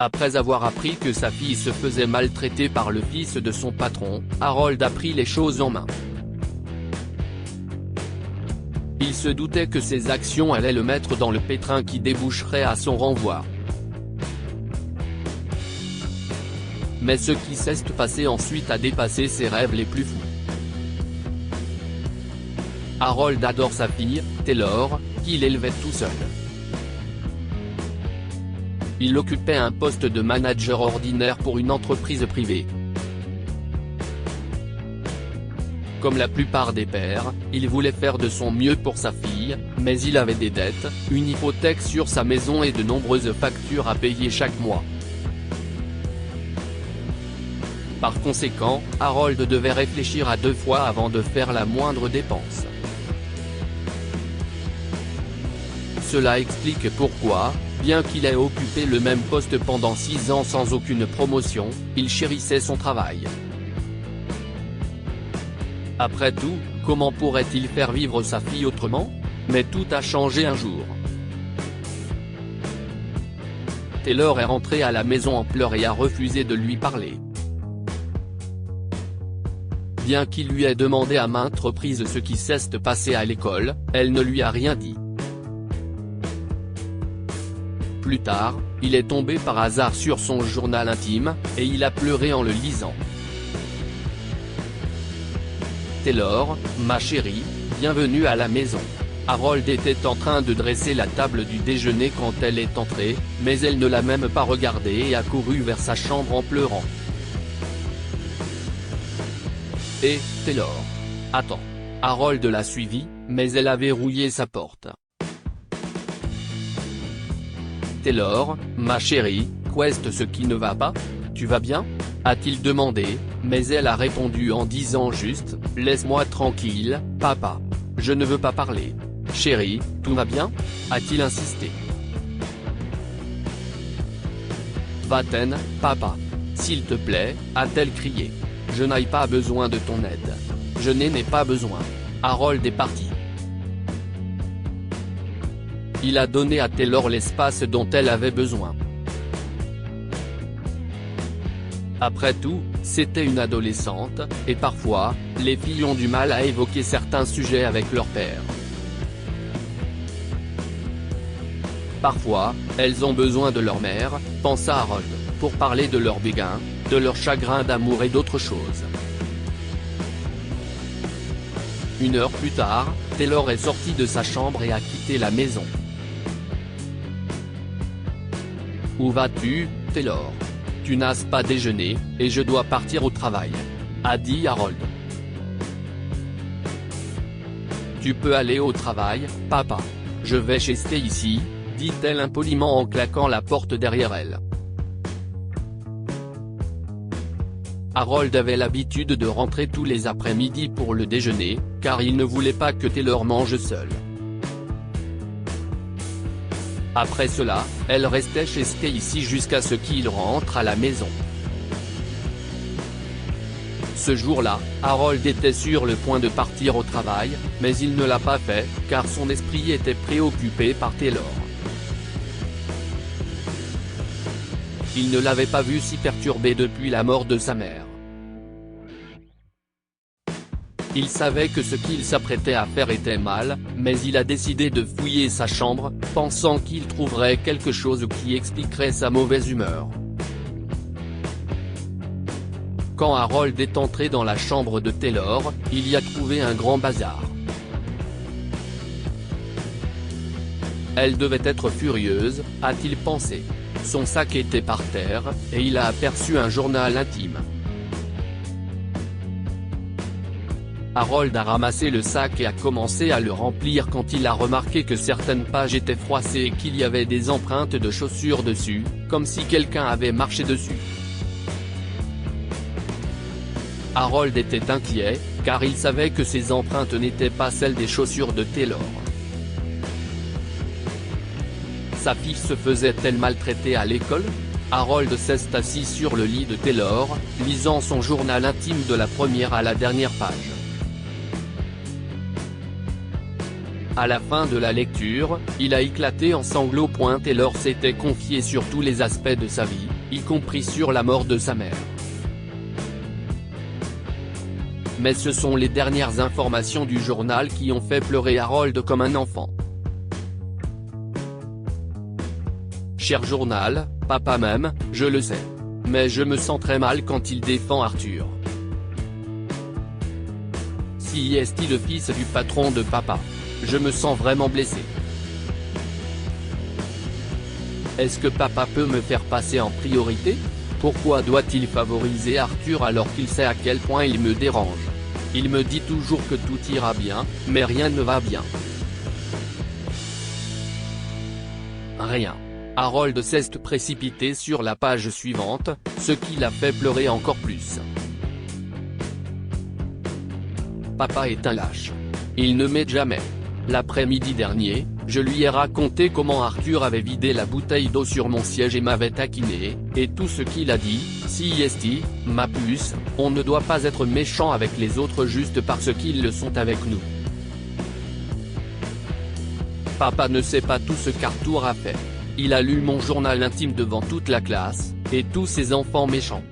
Après avoir appris que sa fille se faisait maltraiter par le fils de son patron, Harold a pris les choses en main. Il se doutait que ses actions allaient le mettre dans le pétrin qui déboucherait à son renvoi. Mais ce qui s'est passé ensuite a dépassé ses rêves les plus fous. Harold adore sa fille, Taylor, qu'il élevait tout seul. Il occupait un poste de manager ordinaire pour une entreprise privée. Comme la plupart des pères, il voulait faire de son mieux pour sa fille, mais il avait des dettes, une hypothèque sur sa maison et de nombreuses factures à payer chaque mois. Par conséquent, Harold devait réfléchir à 2 fois avant de faire la moindre dépense. Cela explique pourquoi, bien qu'il ait occupé le même poste pendant 6 ans sans aucune promotion, il chérissait son travail. Après tout, comment pourrait-il faire vivre sa fille autrement? Mais tout a changé un jour. Taylor est rentrée à la maison en pleurs et a refusé de lui parler. Bien qu'il lui ait demandé à maintes reprises ce qui s'est passé à l'école, elle ne lui a rien dit. Plus tard, il est tombé par hasard sur son journal intime, et il a pleuré en le lisant. Taylor, ma chérie, bienvenue à la maison. Harold était en train de dresser la table du déjeuner quand elle est entrée, mais elle ne l'a même pas regardé et a couru vers sa chambre en pleurant. Et, Taylor. Attends. Harold l'a suivie, mais elle a verrouillé sa porte. Taylor, ma chérie, qu'est-ce ce qui ne va pas? Tu vas bien? A-t-il demandé, mais elle a répondu en disant juste, laisse-moi tranquille, papa. Je ne veux pas parler. Chérie, tout va bien? A-t-il insisté. Va-t'en, papa. S'il te plaît, a-t-elle crié. Je n'ai pas besoin de ton aide. Je n'en ai pas besoin. Harold est parti. Il a donné à Taylor l'espace dont elle avait besoin. Après tout, c'était une adolescente, et parfois, les filles ont du mal à évoquer certains sujets avec leur père. Parfois, elles ont besoin de leur mère, pensa Harold, pour parler de leur béguin, de leur chagrin d'amour et d'autres choses. 1 heure plus tard, Taylor est sortie de sa chambre et a quitté la maison. Où vas-tu, Taylor? Tu n'as pas déjeuné, et je dois partir au travail. A dit Harold. Tu peux aller au travail, papa. Je vais rester ici, dit-elle impoliment en claquant la porte derrière elle. Harold avait l'habitude de rentrer tous les après-midi pour le déjeuner, car il ne voulait pas que Taylor mange seule. Après cela, elle restait chez Stacy jusqu'à ce qu'il rentre à la maison. Ce jour-là, Harold était sur le point de partir au travail, mais il ne l'a pas fait, car son esprit était préoccupé par Taylor. Il ne l'avait pas vue si perturbée depuis la mort de sa mère. Il savait que ce qu'il s'apprêtait à faire était mal, mais il a décidé de fouiller sa chambre, pensant qu'il trouverait quelque chose qui expliquerait sa mauvaise humeur. Quand Harold est entré dans la chambre de Taylor, il y a trouvé un grand bazar. Elle devait être furieuse, a-t-il pensé. Son sac était par terre, et il a aperçu un journal intime. Harold a ramassé le sac et a commencé à le remplir quand il a remarqué que certaines pages étaient froissées et qu'il y avait des empreintes de chaussures dessus, comme si quelqu'un avait marché dessus. Harold était inquiet, car il savait que ces empreintes n'étaient pas celles des chaussures de Taylor. Sa fille se faisait-elle maltraiter à l'école? Harold s'est assis sur le lit de Taylor, lisant son journal intime de la première à la dernière page. À la fin de la lecture, il a éclaté en sanglots. Taylor s'était confié sur tous les aspects de sa vie, y compris sur la mort de sa mère. Mais ce sont les dernières informations du journal qui ont fait pleurer Harold comme un enfant. Cher journal, papa m'aime, je le sais. Mais je me sens très mal quand il défend Arthur. Si est-il le fils du patron de papa? Je me sens vraiment blessé. Est-ce que papa peut me faire passer en priorité? Pourquoi doit-il favoriser Arthur alors qu'il sait à quel point il me dérange? Il me dit toujours que tout ira bien, mais rien ne va bien. Rien. Harold s'est précipité sur la page suivante, ce qui l'a fait pleurer encore plus. Papa est un lâche. Il ne m'aide jamais. L'après-midi dernier, je lui ai raconté comment Arthur avait vidé la bouteille d'eau sur mon siège et m'avait taquiné, et tout ce qu'il a dit, si est, ma puce, on ne doit pas être méchant avec les autres juste parce qu'ils le sont avec nous. Papa ne sait pas tout ce qu'Arthur a fait. Il a lu mon journal intime devant toute la classe, et tous ces enfants méchants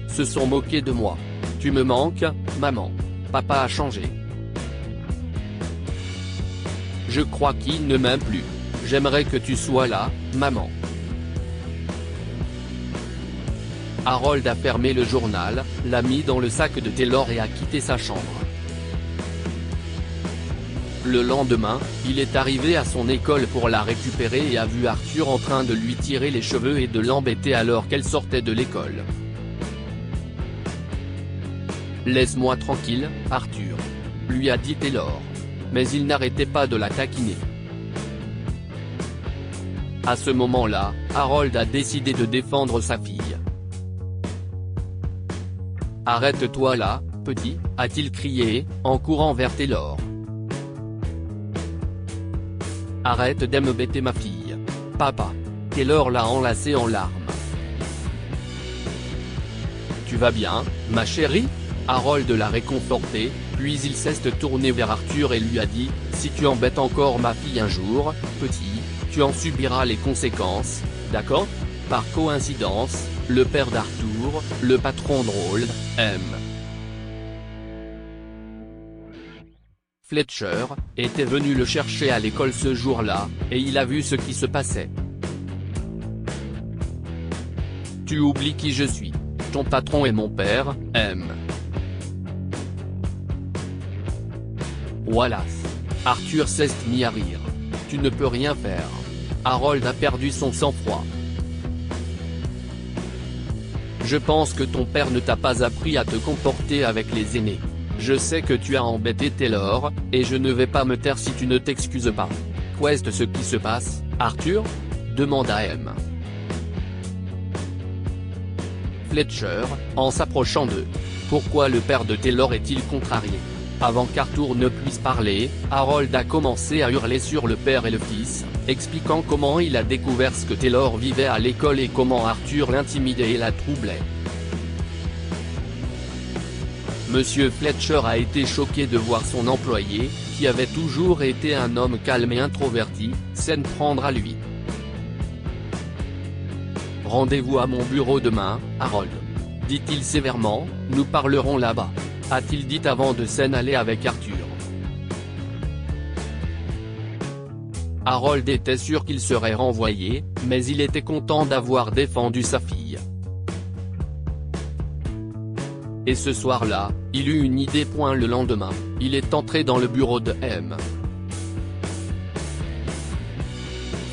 se sont moqués de moi. Tu me manques, maman. Papa a changé. Je crois qu'il ne m'aime plus. J'aimerais que tu sois là, maman. Harold a fermé le journal, l'a mis dans le sac de Taylor et a quitté sa chambre. Le lendemain, il est arrivé à son école pour la récupérer et a vu Arthur en train de lui tirer les cheveux et de l'embêter alors qu'elle sortait de l'école. Laisse-moi tranquille, Arthur, lui a dit Taylor. Mais il n'arrêtait pas de la taquiner. À ce moment-là, Harold a décidé de défendre sa fille. Arrête-toi là, petit, a-t-il crié, en courant vers Taylor. Arrête d'embêter ma fille. Papa. Taylor l'a enlacé en larmes. Tu vas bien, ma chérie? Harold l'a réconforté, puis il s'est tourné vers Arthur et lui a dit, si tu embêtes encore ma fille un jour, petit, tu en subiras les conséquences, d'accord? Par coïncidence, le père d'Arthur, le patron drôle, M. Fletcher, était venu le chercher à l'école ce jour-là, et il a vu ce qui se passait. Tu oublies qui je suis. Ton patron est mon père, M. Wallace. Arthur s'est mis à rire. Tu ne peux rien faire. Harold a perdu son sang-froid. Je pense que ton père ne t'a pas appris à te comporter avec les aînés. Je sais que tu as embêté Taylor, et je ne vais pas me taire si tu ne t'excuses pas. Qu'est-ce ce qui se passe, Arthur? Demanda M. Fletcher, en s'approchant d'eux. Pourquoi le père de Taylor est-il contrarié? Avant qu'Arthur ne puisse parler, Harold a commencé à hurler sur le père et le fils, expliquant comment il a découvert ce que Taylor vivait à l'école et comment Arthur l'intimidait et la troublait. Monsieur Fletcher a été choqué de voir son employé, qui avait toujours été un homme calme et introverti, s'en prendre à lui. Rendez-vous à mon bureau demain, Harold. Dit-il sévèrement, nous parlerons là-bas. A-t-il dit avant de s'en aller avec Arthur. Harold était sûr qu'il serait renvoyé, mais il était content d'avoir défendu sa fille. Et ce soir-là, il eut une idée. Le lendemain, il est entré dans le bureau de M.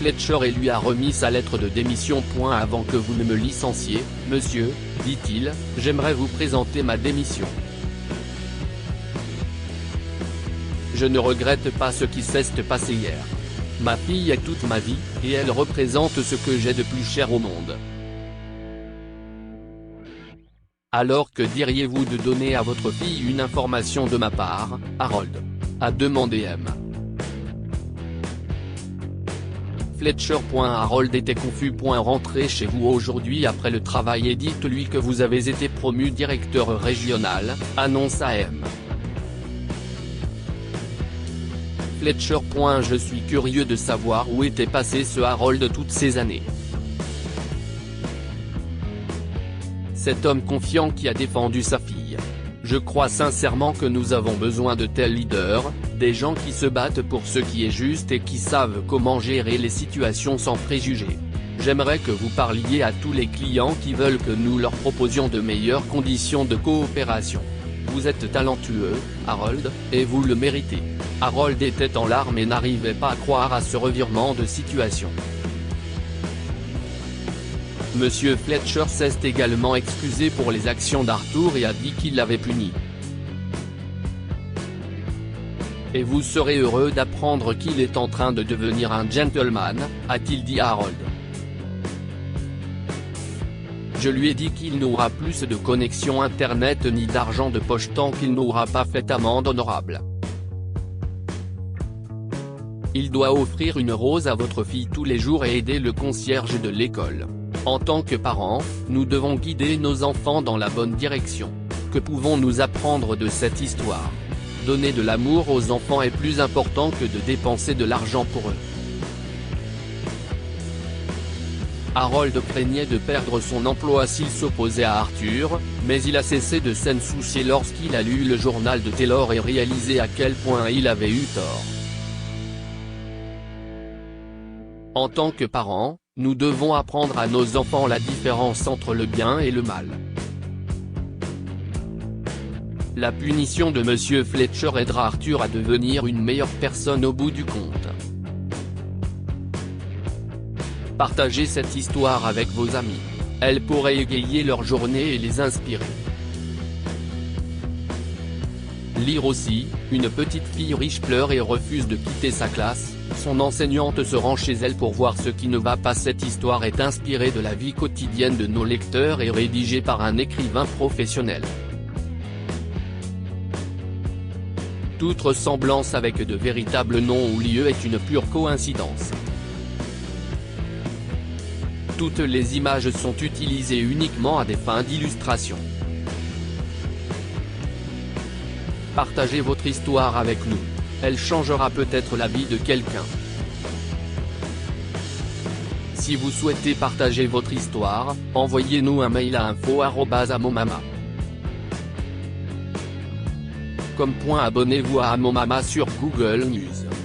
Fletcher et lui a remis sa lettre de démission. Avant que vous ne me licenciez, monsieur, dit-il, j'aimerais vous présenter ma démission. Je ne regrette pas ce qui s'est passé hier. Ma fille est toute ma vie, et elle représente ce que j'ai de plus cher au monde. Alors que diriez-vous de donner à votre fille une information de ma part, Harold? A demandé M. Fletcher. Harold était confus. Rentrez chez vous aujourd'hui après le travail et dites-lui que vous avez été promu directeur régional, annonça M. Fletcher. Je suis curieux de savoir où était passé ce Harold toutes ces années. Cet homme confiant qui a défendu sa fille. Je crois sincèrement que nous avons besoin de tels leaders, des gens qui se battent pour ce qui est juste et qui savent comment gérer les situations sans préjugés. J'aimerais que vous parliez à tous les clients qui veulent que nous leur proposions de meilleures conditions de coopération. Vous êtes talentueux, Harold, et vous le méritez. Harold était en larmes et n'arrivait pas à croire à ce revirement de situation. Monsieur Fletcher s'est également excusé pour les actions d'Arthur et a dit qu'il l'avait puni. Et vous serez heureux d'apprendre qu'il est en train de devenir un gentleman, a-t-il dit à Harold. Je lui ai dit qu'il n'aura plus de connexion internet ni d'argent de poche tant qu'il n'aura pas fait amende honorable. Il doit offrir une rose à votre fille tous les jours et aider le concierge de l'école. En tant que parents, nous devons guider nos enfants dans la bonne direction. Que pouvons-nous apprendre de cette histoire? Donner de l'amour aux enfants est plus important que de dépenser de l'argent pour eux. Harold craignait de perdre son emploi s'il s'opposait à Arthur, mais il a cessé de s'en soucier lorsqu'il a lu le journal de Taylor et réalisé à quel point il avait eu tort. En tant que parents, nous devons apprendre à nos enfants la différence entre le bien et le mal. La punition de Monsieur Fletcher aidera Arthur à devenir une meilleure personne au bout du compte. Partagez cette histoire avec vos amis. Elle pourrait égayer leur journée et les inspirer. Lire aussi, une petite fille riche pleure et refuse de quitter sa classe, son enseignante se rend chez elle pour voir ce qui ne va pas. Cette histoire est inspirée de la vie quotidienne de nos lecteurs et rédigée par un écrivain professionnel. Toute ressemblance avec de véritables noms ou lieux est une pure coïncidence. Toutes les images sont utilisées uniquement à des fins d'illustration. Partagez votre histoire avec nous. Elle changera peut-être la vie de quelqu'un. Si vous souhaitez partager votre histoire, envoyez-nous un mail à info@amomama. Abonnez-vous à Amomama sur Google News.